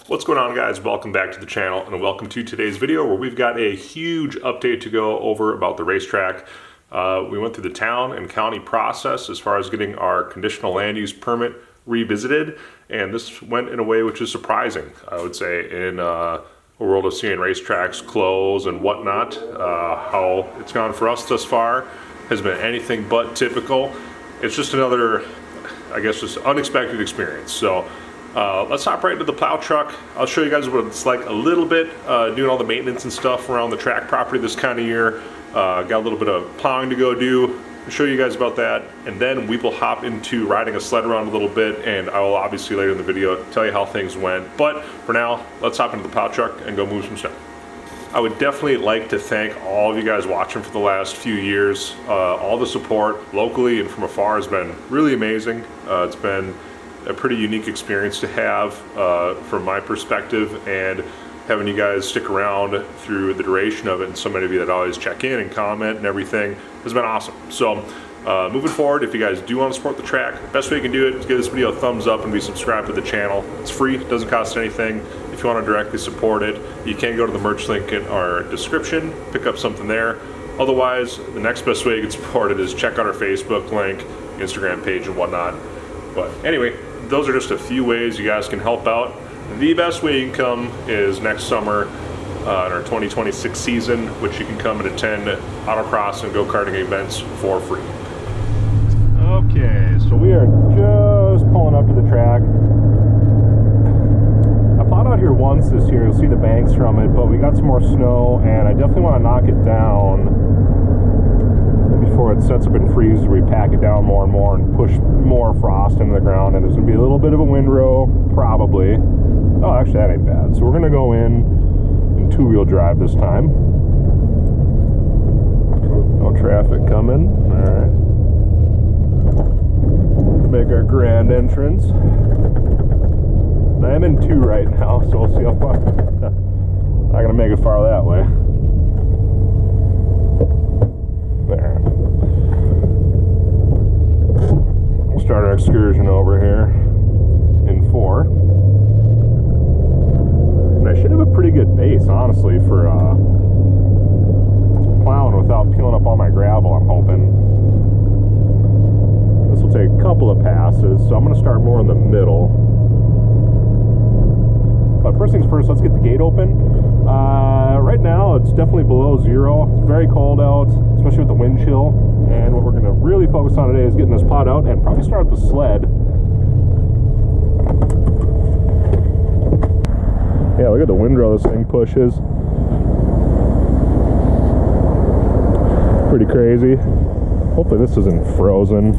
What's going on, guys? Welcome back to the channel and welcome to today's video where we've got a huge update to go over about the racetrack. We went through the town and county process as far as getting our conditional land use permit revisited, and this went in a way which is surprising, I would say, in a world of seeing racetracks close and whatnot. How it's gone for us thus far has been anything but typical. It's just another, I guess, just unexpected experience. So let's hop right into the plow truck. I'll show you guys what it's like a little bit, doing all the maintenance and stuff around the track property this kind of year. Got a little bit of plowing to go do. I'll show you guys about that, and then we will hop into riding a sled around a little bit, and I will obviously later in the video tell you how things went. But for now, let's hop into the plow truck and go move some snow. I would definitely like to thank all of you guys watching for the last few years. All the support locally and from afar has been really amazing. It's been a pretty unique experience to have from my perspective, and having you guys stick around through the duration of it, and so many of you that always check in and comment and everything has been awesome. So moving forward, if you guys do want to support the track, the best way you can do it is give this video a thumbs up and be subscribed to the channel. It's free, it doesn't cost anything. If you want to directly support it, you can go to the merch link in our description, pick up something there. Otherwise, the next best way you can support it is check out our Facebook link, Instagram page, and whatnot. But anyway, those are just a few ways you guys can help out. The best way you can come is next summer in our 2026 season, which you can come and attend autocross and go-karting events for free. Okay, so we are just pulling up to the track. I plowed out here once this year, you'll see the banks from it, but we got some more snow, and I definitely want to knock it down before it sets up and freezes. We pack it down more and more and push more frost into the ground, and there's going to be a little bit of a windrow, probably. Oh, actually, that ain't bad. So we're going to go in two-wheel drive this time. No traffic coming. All right. Make our grand entrance. I am in two right now, so we'll see how far. Not going to make it far that way. There. We'll start our excursion over here in 4. And I should have a pretty good base, honestly, for plowing without peeling up all my gravel, I'm hoping. This will take a couple of passes, so I'm going to start more in the middle. But first things first, let's get the gate open. Right now, it's definitely below 0. It's very cold out, especially with the wind chill. And what we're going to really focus on today is getting this plowed out and probably start with the sled. Yeah, look at the windrow this thing pushes. Pretty crazy. Hopefully this isn't frozen.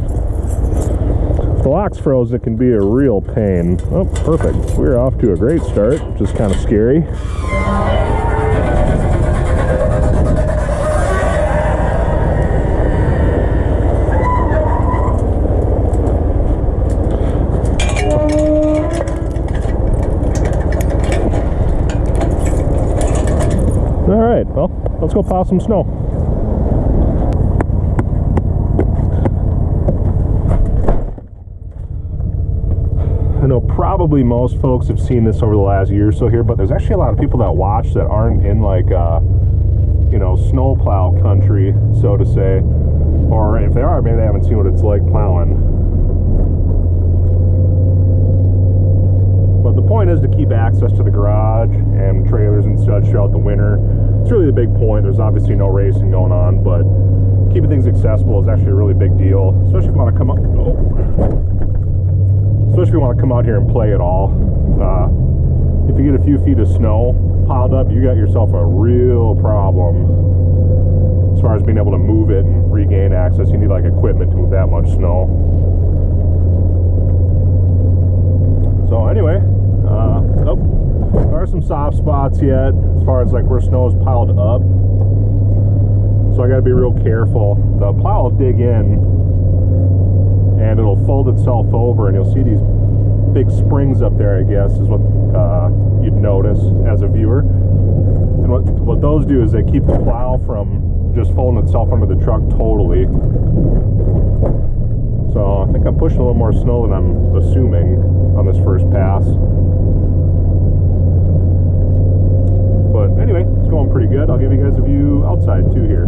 If the lock's frozen, it can be a real pain. Oh, perfect. We're off to a great start, which is kind of scary. Alright, well, let's go plow some snow. I know probably most folks have seen this over the last year or so here, but there's actually a lot of people that watch that aren't in, like, you know, snowplow country, so to say. Or if they are, maybe they haven't seen what it's like plowing. But the point is to keep access to the garage and trailers and such throughout the winter. It's really the big point. There's obviously no racing going on, but keeping things accessible is actually a really big deal, especially if you want to come up. Especially if you want to come out here and play at all. If you get a few feet of snow piled up, you got yourself a real problem as far as being able to move it and regain access. You need like equipment to move that much snow. So anyway, there are some soft spots yet as far as like where snow is piled up. So I got to be real careful. The plow will dig in and it'll fold itself over, and you'll see these big springs up there, I guess, is what you'd notice as a viewer. And what those do is they keep the plow from just folding itself under the truck totally. So I think I'm pushing a little more snow than I'm assuming on this first pass. give you guys a view outside too here.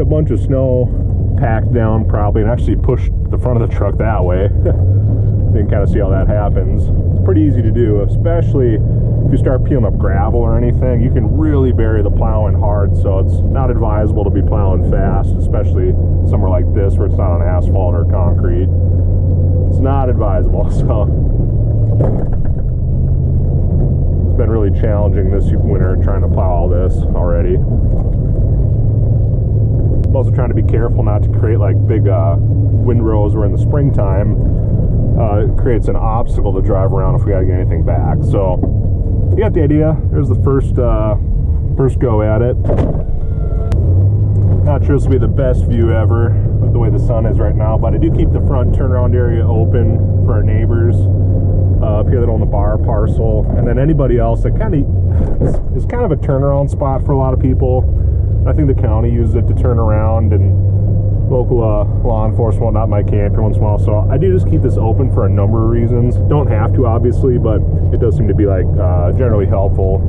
Bunch of snow packed down probably, and actually pushed the front of the truck that way. You can kind of see how that happens. It's pretty easy to do, especially if you start peeling up gravel or anything. You can really bury the plowing hard, so it's not advisable to be plowing fast, especially somewhere like this where it's not on asphalt or concrete. It's not advisable. So it's been really challenging this winter trying to plow all this already. I'm also trying to be careful not to create like big windrows where in the springtime it creates an obstacle to drive around if we gotta get anything back. So you got the idea. There's the first go at it. Not sure this will be the best view ever with the way the sun is right now, but I do keep the front turnaround area open for our neighbors up here that own the bar parcel, and then anybody else that kind of is kind of a turnaround spot for a lot of people. I think the county uses it to turn around, and local law enforcement will not my camp here once in a while. So I do just keep this open for a number of reasons. Don't have to, obviously, but it does seem to be like generally helpful.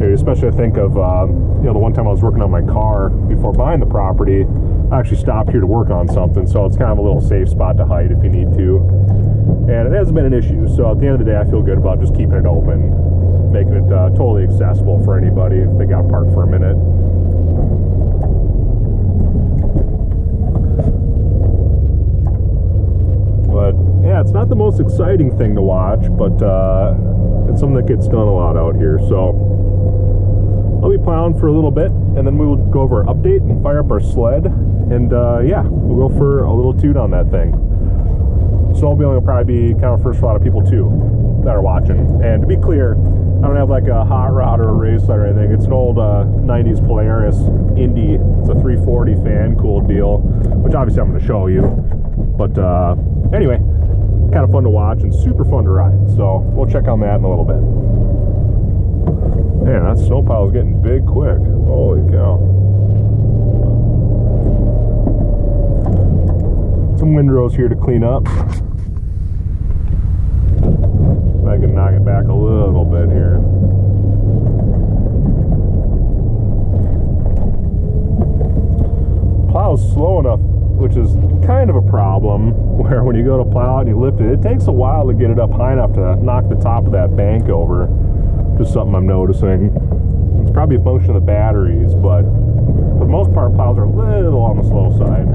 Especially I think of you know, the one time I was working on my car before buying the property. I actually stopped here to work on something, so it's kind of a little safe spot to hide if you need to. And it hasn't been an issue. So at the end of the day, I feel good about just keeping it open, making it totally accessible for anybody if they got parked for a minute. But yeah, it's not the most exciting thing to watch, but it's something that gets done a lot out here. So I'll be plowing for a little bit, and then we will go over our update and fire up our sled, and yeah, we'll go for a little toot on that thing. Snowmobiling will probably be kind of first for a lot of people too that are watching. And to be clear, I don't have like a hot rod or a race light or anything. It's an old 90s Polaris Indy. It's a 340 fan cooled deal, which obviously I'm going to show you. But anyway, kind of fun to watch and super fun to ride. So we'll check on that in a little bit. Man, that snow pile is getting big quick. Holy cow. Some windrows here to clean up. So I can knock it back a little bit here. Plow's slow enough, which is kind of a problem, where when you go to plow and you lift it, it takes a while to get it up high enough to knock the top of that bank over. Just something I'm noticing. It's probably a function of the batteries, but for the most part, plows are a little on the slow side.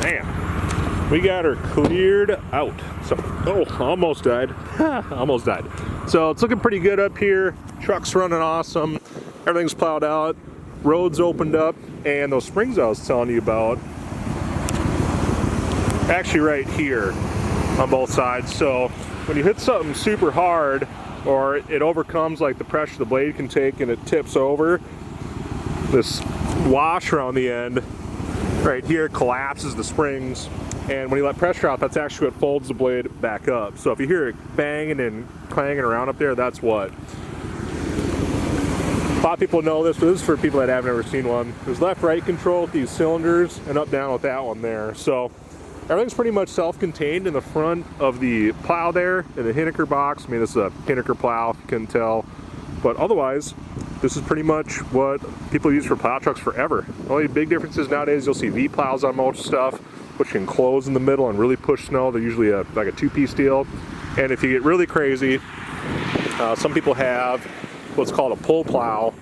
Man, we got her cleared out. So, oh, almost died. Almost died. So it's looking pretty good up here. Truck's running awesome. Everything's plowed out. Roads opened up, and those springs I was telling you about, actually right here on both sides. So when you hit something super hard, or it overcomes like the pressure the blade can take and it tips over, this washer on the end right here collapses the springs, and when you let pressure out, that's actually what folds the blade back up. So if you hear it banging and clanging around up there, that's what. A lot of people know this, but this is for people that haven't ever seen one. There's left-right control with these cylinders, and up-down with that one there. So everything's pretty much self-contained in the front of the plow there, in the Hinniker box. I mean, this is a Hinniker plow, if you couldn't tell. But otherwise, this is pretty much what people use for plow trucks forever. The only big differences nowadays, you'll see V-plows on most stuff, which can close in the middle and really push snow. They're usually like a two-piece deal. And if you get really crazy, some people have what's called a pull plow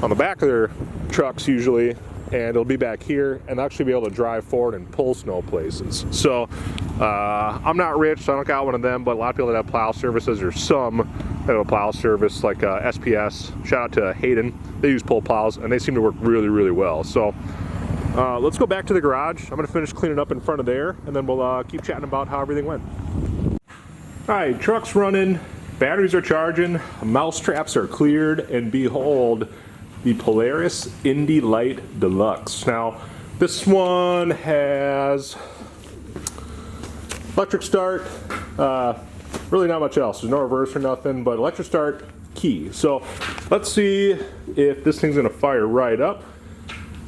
on the back of their trucks usually, and it'll be back here, and I'll actually be able to drive forward and pull snow places. So I'm not rich, so I don't got one of them, but a lot of people that have plow services, or some that have a plow service like SPS, shout out to Hayden, they use pull plows and they seem to work really, really well. So let's go back to the garage. I'm gonna finish cleaning up in front of there, and then we'll keep chatting about how everything went. All right, truck's running, batteries are charging, mouse traps are cleared, and behold, the Polaris Indy Light Deluxe. Now, this one has electric start, really not much else. There's no reverse or nothing, but electric start, key. So let's see if this thing's gonna fire right up.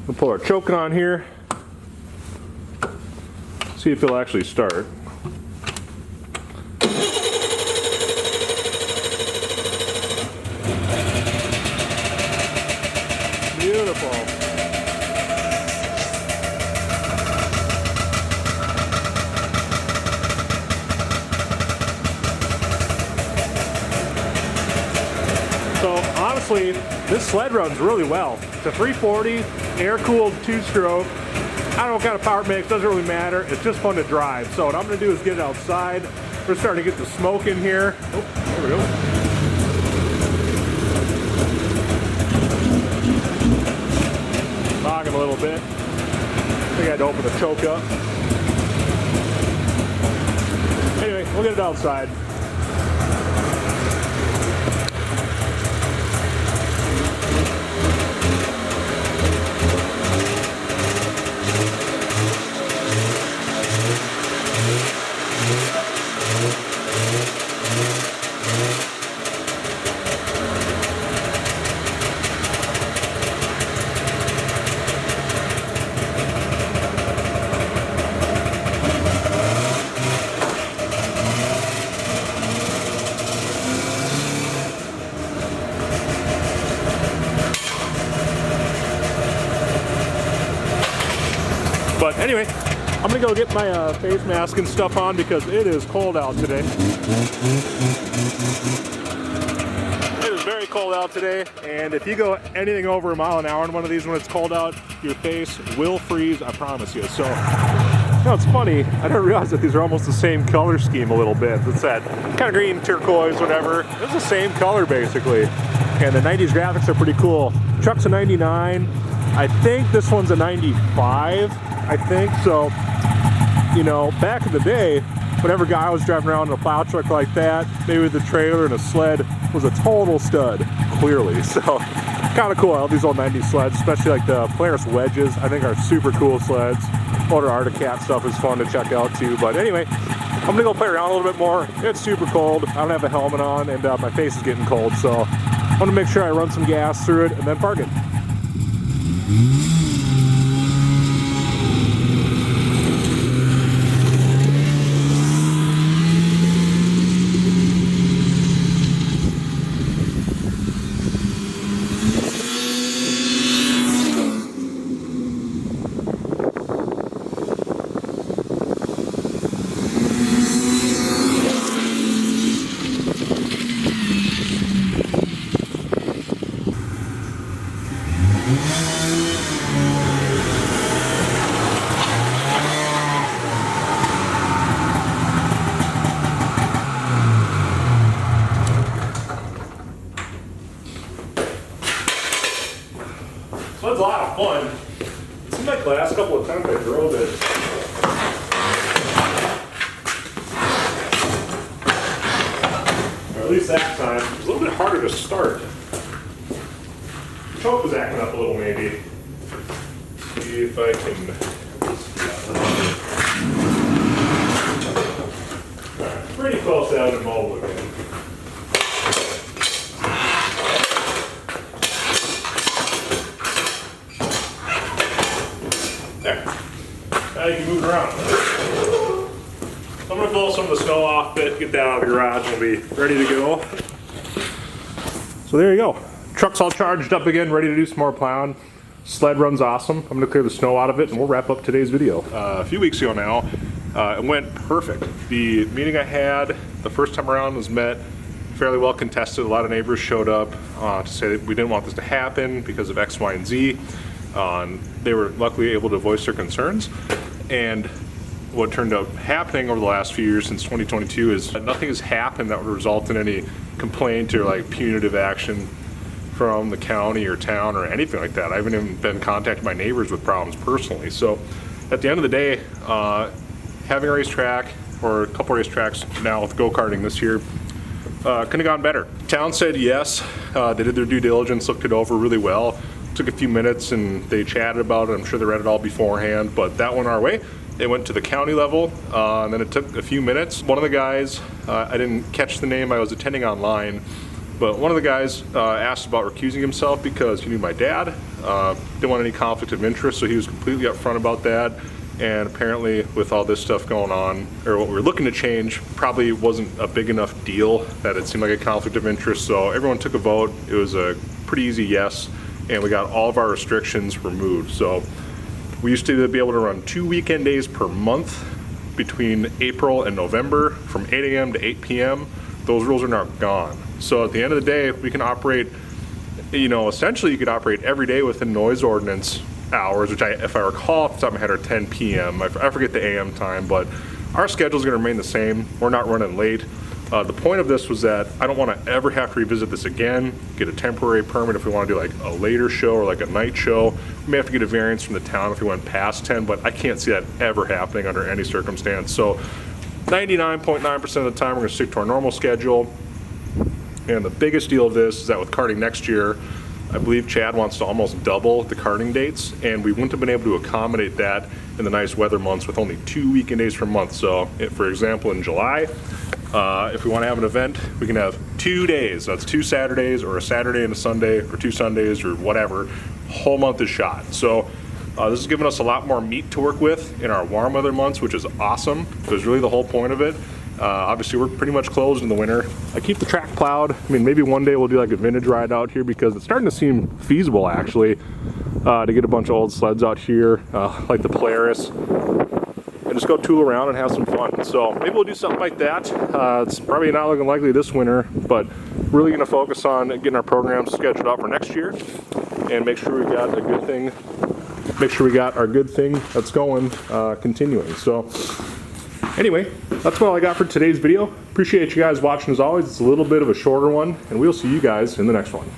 We'll pull our choking on here, see if it'll actually start. Beautiful. So honestly, this sled runs really well. It's a 340, air-cooled 2-stroke. I don't know what kind of power it makes, doesn't really matter. It's just fun to drive. So what I'm gonna do is get it outside. We're starting to get the smoke in here. Oh, there we go. Fogging a little bit. I think I had to open the choke up. Anyway, we'll get it outside. But anyway, I'm gonna go get my face mask and stuff on because it is cold out today. It is very cold out today, and if you go anything over a mile an hour in one of these when it's cold out, your face will freeze, I promise you. So, you know, it's funny, I didn't realize that these are almost the same color scheme a little bit. It's that kind of green, turquoise, whatever. It's the same color basically. And the 90s graphics are pretty cool. Truck's a 99. I think this one's a 95. I think so. You know, back in the day, whenever guy was driving around in a plow truck like that, maybe with a trailer and a sled, was a total stud, clearly. So, kind of cool. I love these old 90s sleds, especially like the Polaris wedges. I think are super cool sleds. Older Arctic Cat stuff is fun to check out too. But anyway, I'm gonna go play around a little bit more. It's super cold. I don't have a helmet on, and my face is getting cold. So, I want to make sure I run some gas through it and then park it. So it's a lot of fun. It seemed like the last couple of times I drove it, or at least that time, it was a little bit harder to start. The choke was acting up a little maybe. See if I can. Alright, pretty close out and mobile again. There. Now you can move it around. I'm going to blow some of the snow off it, get that out of the garage, and we'll be ready to go. So there you go. Truck's all charged up again, ready to do some more plowing. Sled runs awesome. I'm going to clear the snow out of it, and we'll wrap up today's video. A few weeks ago now, it went perfect. The meeting I had the first time around was met fairly well contested. A lot of neighbors showed up to say that we didn't want this to happen because of X, Y, and Z. They were luckily able to voice their concerns, and what turned up happening over the last few years since 2022 is nothing has happened that would result in any complaint or like punitive action from the county or town or anything like that. I haven't even been contacted by neighbors with problems personally. So at the end of the day, having a racetrack, or a couple racetracks now with go-karting this year, couldn't have gone better. Town said yes, they did their due diligence, looked it over really well. Took a few minutes and they chatted about it. I'm sure they read it all beforehand, but that went our way. It went to the county level, and then it took a few minutes. One of the guys, I didn't catch the name, I was attending online, but one of the guys asked about recusing himself because he knew my dad, didn't want any conflict of interest, so he was completely upfront about that. And apparently with all this stuff going on, or what we were looking to change, probably wasn't a big enough deal that it seemed like a conflict of interest, so everyone took a vote. It was a pretty easy yes, and we got all of our restrictions removed. So we used to be able to run 2 weekend days per month between April and November from 8 a.m. to 8 p.m. Those rules are now gone. So at the end of the day, we can operate, you know, essentially you could operate every day within noise ordinance hours, which if I recall off the top of my head are 10 p.m. I forget the AM time, but our schedule is going to remain the same. We're not running late. The point of this was that I don't want to ever have to revisit this again, get a temporary permit if we want to do like a later show or like a night show. We may have to get a variance from the town if we went past 10, but I can't see that ever happening under any circumstance. So 99.9% of the time we're going to stick to our normal schedule. And the biggest deal of this is that with karting next year, I believe Chad wants to almost double the karting dates, and we wouldn't have been able to accommodate that in the nice weather months with only 2 weekend days per month. So for example, in July, if we want to have an event, we can have 2 days. That's 2 Saturdays, or a Saturday and a Sunday, or 2 Sundays, or whatever. Whole month is shot. So this has given us a lot more meat to work with in our warm weather months, which is awesome. It was really the whole point of it. Obviously we're pretty much closed in the winter. I keep the track plowed. I mean, maybe one day we'll do like a vintage ride out here, because it's starting to seem feasible actually to get a bunch of old sleds out here, like the Polaris, and just go tool around and have some fun. So maybe we'll do something like that. It's probably not looking likely this winter, but really going to focus on getting our programs scheduled out for next year and make sure we got a good thing. Make sure we got our good thing that's going, continuing. So anyway, that's all I got for today's video. Appreciate you guys watching as always. It's a little bit of a shorter one, and we'll see you guys in the next one.